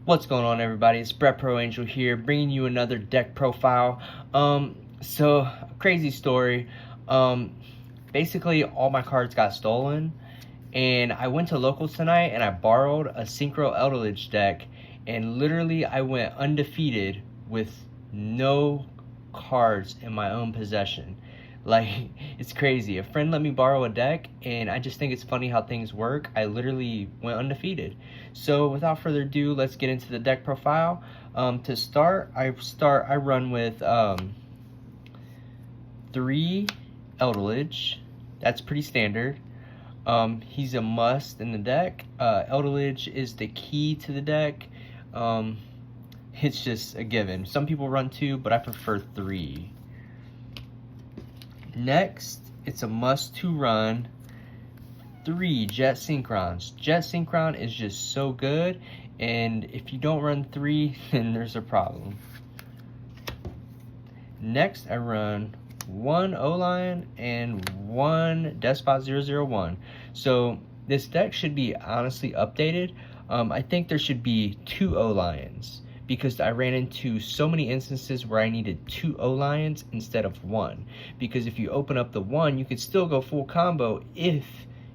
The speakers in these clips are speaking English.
What's going on, everybody? It's Brett Pro Angel here, bringing you another deck profile. So crazy story. Basically all my cards got stolen, and I went to locals tonight and I borrowed a Synchro Eldlich deck, and literally I went undefeated with no cards in my own possession. Like, it's crazy. A friend let me borrow a deck, and I just think it's funny how things work. I literally went undefeated. So without further ado, let's get into the deck profile. To start, I run with 3 Eldlich. That's pretty standard. He's a must in the deck. Eldlich is the key to the deck. It's just a given. Some people run 2, but I prefer 3. Next, it's a must to run 3 Jet Synchrons. Jet Synchron is just so good, and if you don't run 3, then there's a problem. Next, I run 1 O-Lion and 1 Despot 001. So this deck should be honestly updated. I think there should be 2 O-Lions, because I ran into so many instances where I needed 2 O-Lions instead of 1. Because if you open up the 1, you could still go full combo if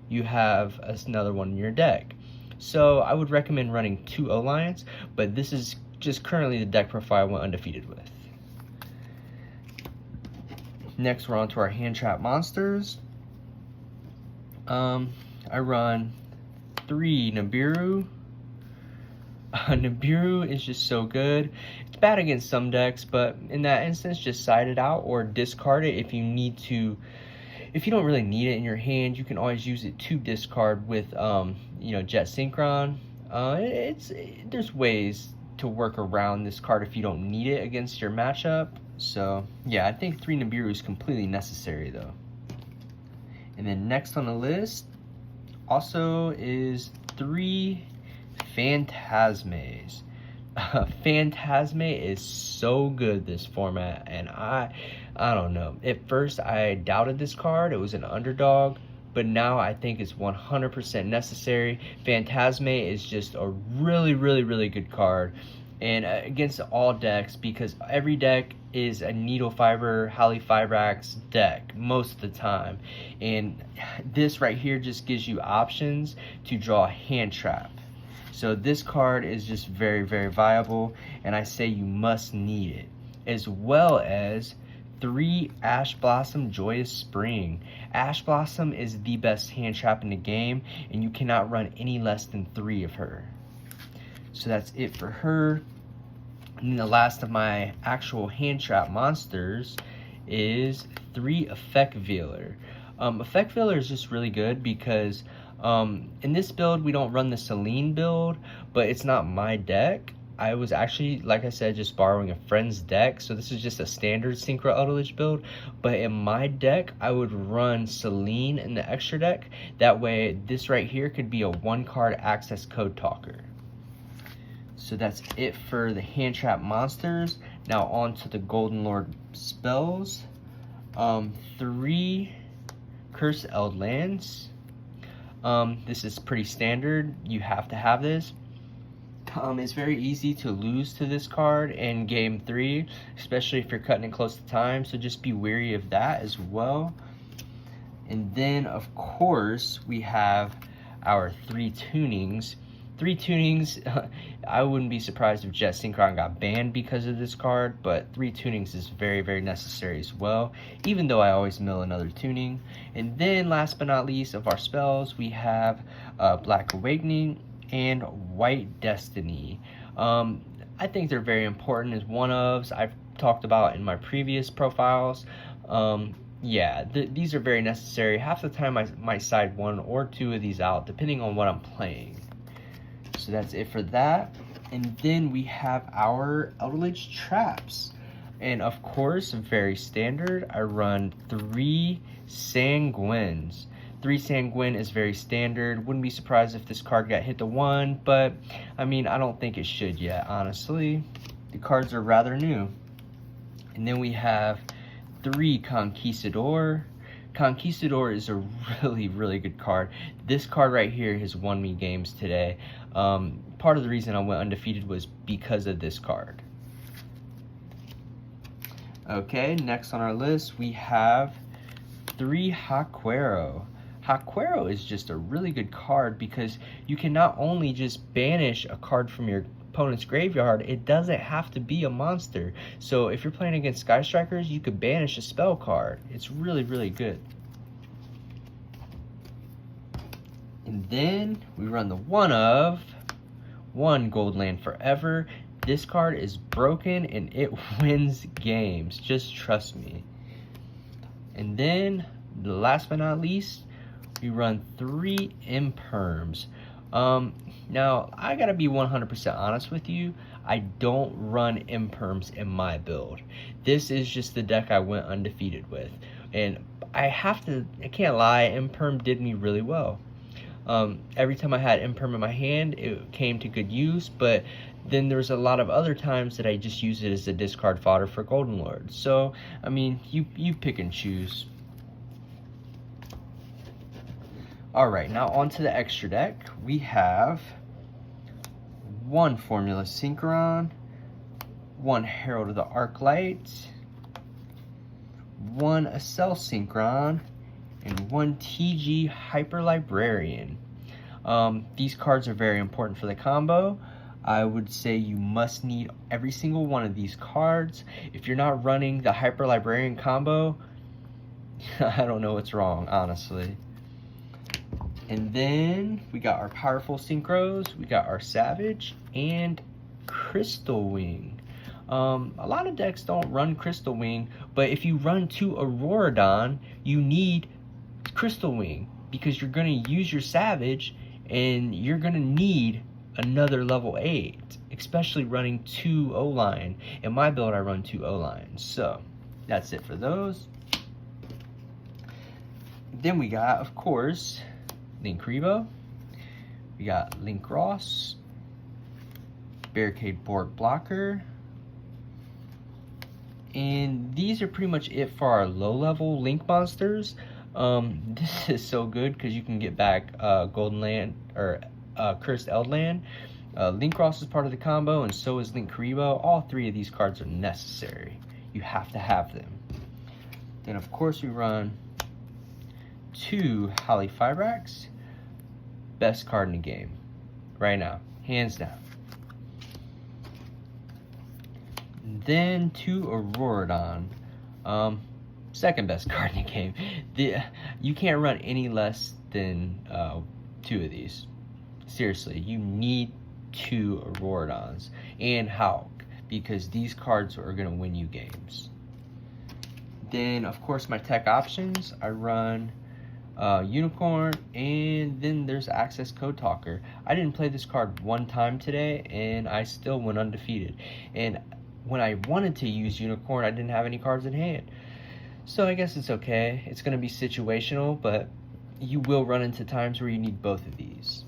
you have another one in your deck. So I would recommend running 2 O-Lions, but this is just currently the deck profile I went undefeated with. Next, we're on to our hand trap monsters. I run 3 Nibiru. Nibiru is just so good. It's bad against some decks, but in that instance, just side it out or discard it if you need to. If you don't really need it in your hand, you can always use it to discard with, Jet Synchron. There's ways to work around this card if you don't need it against your matchup. So yeah, I think 3 Nibiru is completely necessary though. And then next on the list also is 3 Phantasmes. Phantasme is so good this format, and I don't know. At first I doubted this card. It was an underdog, but now I think it's 100% necessary. Phantasme is just a really good card, and against all decks, because every deck is a Needle Fiber, Halifibrax deck most of the time, and this right here just gives you options to draw a hand trap. So this card is just very viable, and I say you must need it. As well as 3 Ash Blossom Joyous Spring. Ash Blossom is the best hand trap in the game, and you cannot run any less than 3 of her. So that's it for her. And then the last of my actual hand trap monsters is 3 Effect Veiler. Effect Veiler is just really good because in this build we don't run the Selene build, but it's not my deck. I was actually, like I said, just borrowing a friend's deck, so this is just a standard Synchro Eldlich build. But in my deck, I would run Selene in the extra deck. That way, this right here could be a 1-card access code talker. So that's it for the hand trap monsters. Now on to the Golden Lord spells. 3 Curse Eldlands. This is pretty standard. You have to have this. It's very easy to lose to this card in game 3, especially if you're cutting it close to time, so just be wary of that as well. And then of course we have our 3 tunings. 3 tunings, I wouldn't be surprised if Jet Synchron got banned because of this card, but 3 tunings is very necessary as well, even though I always mill another tuning. And then last but not least of our spells, we have Black Awakening and White Destiny. I think they're very important as one-ofs. I've talked about in my previous profiles. Yeah, these are very necessary. Half the time I might side 1 or 2 of these out, depending on what I'm playing. So that's it for that. And then we have our Eldlich traps. And of course, very standard, I run 3 Sanguines. 3 Sanguine is very standard. Wouldn't be surprised if this card got hit to 1, but I mean, I don't think it should yet, honestly. The cards are rather new. And then we have 3 Conquistador. Conquistador is a really good card. This card right here has won me games today. part of the reason I went undefeated was because of this card. Okay, next on our list we have 3 Haquero. Haquero is just a really good card because you can not only just banish a card from your opponent's graveyard, it doesn't have to be a monster. So if you're playing against Sky Strikers, you could banish a spell card. It's really, really good. And then we run the one Gold Land Forever. This card is broken and it wins games. Just trust me. And then, last but not least, we run 3 Imperms. Now, I gotta be 100% honest with you. I don't run Imperms in my build. This is just the deck I went undefeated with. And I can't lie, Imperm did me really well. Every time I had Imperm in my hand, it came to good use, but then there's a lot of other times that I just use it as a discard fodder for Golden Lord. So, I mean, you pick and choose. Alright, now onto the extra deck. We have 1 Formula Synchron, 1 Herald of the Arclight, 1 Accel Synchron, and 1 TG Hyper Librarian. These cards are very important for the combo. I would say you must need every single one of these cards. If you're not running the Hyper Librarian combo, I don't know what's wrong, honestly. And then we got our powerful synchros, we got our Savage, and Crystal Wing. A lot of decks don't run Crystal Wing, but if you run 2 Auroradon, you need Crystal Wing because you're going to use your Savage and you're going to need another level 8, especially running 2 O-line. In my build, I run 2 O-lines. So that's it for those. Then we got, of course, Linkuriboh. We got Link Ross, Barricade Board Blocker, and these are pretty much it for our low-level Link monsters. This is so good because you can get back Golden Land or Cursed Eldland. Link Ross is part of the combo, and so is Linkuriboh. All 3 of these cards are necessary. You have to have them. Then, of course, we run 2 Holly Fibrax. Best card in the game right now, hands down. Then 2 Auroradon. Second best card in the game. You can't run any less than 2 of these. Seriously, you need 2 Auroradons and Hawk because these cards are going to win you games. Then, of course, my tech options, I run Unicorn, and then there's Access Code Talker. I didn't play this card 1 time today, and I still went undefeated. And when I wanted to use Unicorn, I didn't have any cards in hand. So I guess it's okay. It's going to be situational, but you will run into times where you need both of these.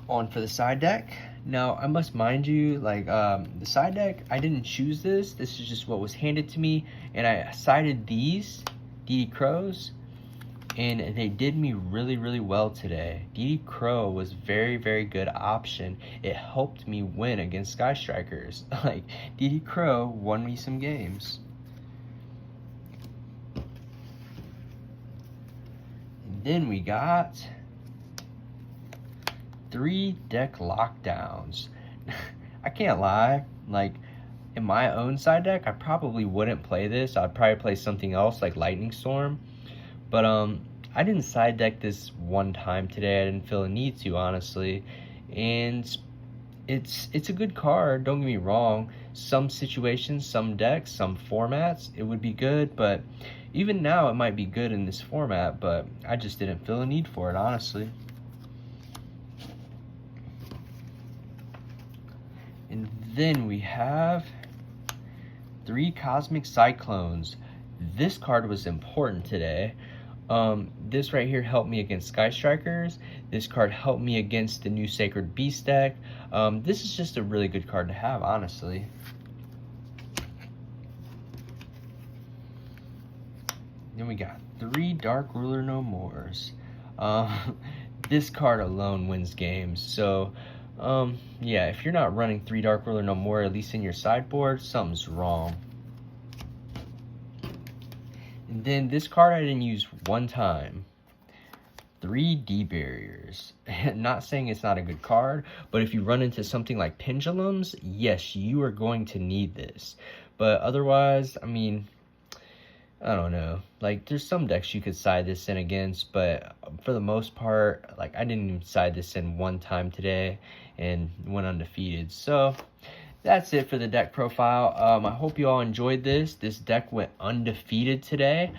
On for the side deck. Now, I must mind you, like, the side deck, I didn't choose this. This is just what was handed to me, and I sided these DD Crows, and they did me really, really well today. DD Crow was very, very good option. It helped me win against Sky Strikers. Like, DD Crow won me some games. And then we got 3 deck lockdowns. I can't lie, like, in my own side deck, I probably wouldn't play this. I'd probably play something else like Lightning Storm. But I didn't side deck this 1 time today. I didn't feel a need to, honestly. And it's a good card, don't get me wrong. Some situations, some decks, some formats, it would be good. But even now, it might be good in this format. But I just didn't feel a need for it, honestly. And then we have 3 Cosmic Cyclones. This card was important today. This right here helped me against Sky Strikers. This card helped me against the new Sacred Beast deck. This is just a really good card to have, honestly. Then we got 3 Dark Ruler No Mores. this card alone wins games. So yeah, if you're not running 3 Dark Ruler no more, at least in your sideboard, something's wrong. And then this card I didn't use one time. 3D barriers. Not saying it's not a good card, but if you run into something like pendulums, yes, you are going to need this. But otherwise, I mean, I don't know. Like, there's some decks you could side this in against, but for the most part, like, I didn't even side this in one time today and went undefeated. So that's it for the deck profile. I hope you all enjoyed this. This deck went undefeated today.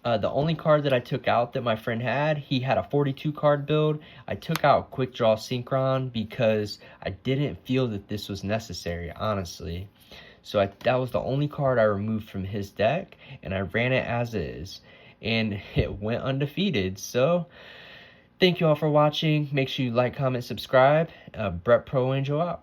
The only card that I took out that my friend had, he had a 42 card build. I took out Quick Draw Synchron because I didn't feel that this was necessary, honestly. So that was the only card I removed from his deck, and I ran it as is. And it went undefeated. So thank you all for watching. Make sure you like, comment, subscribe. Brett Pro Angel out.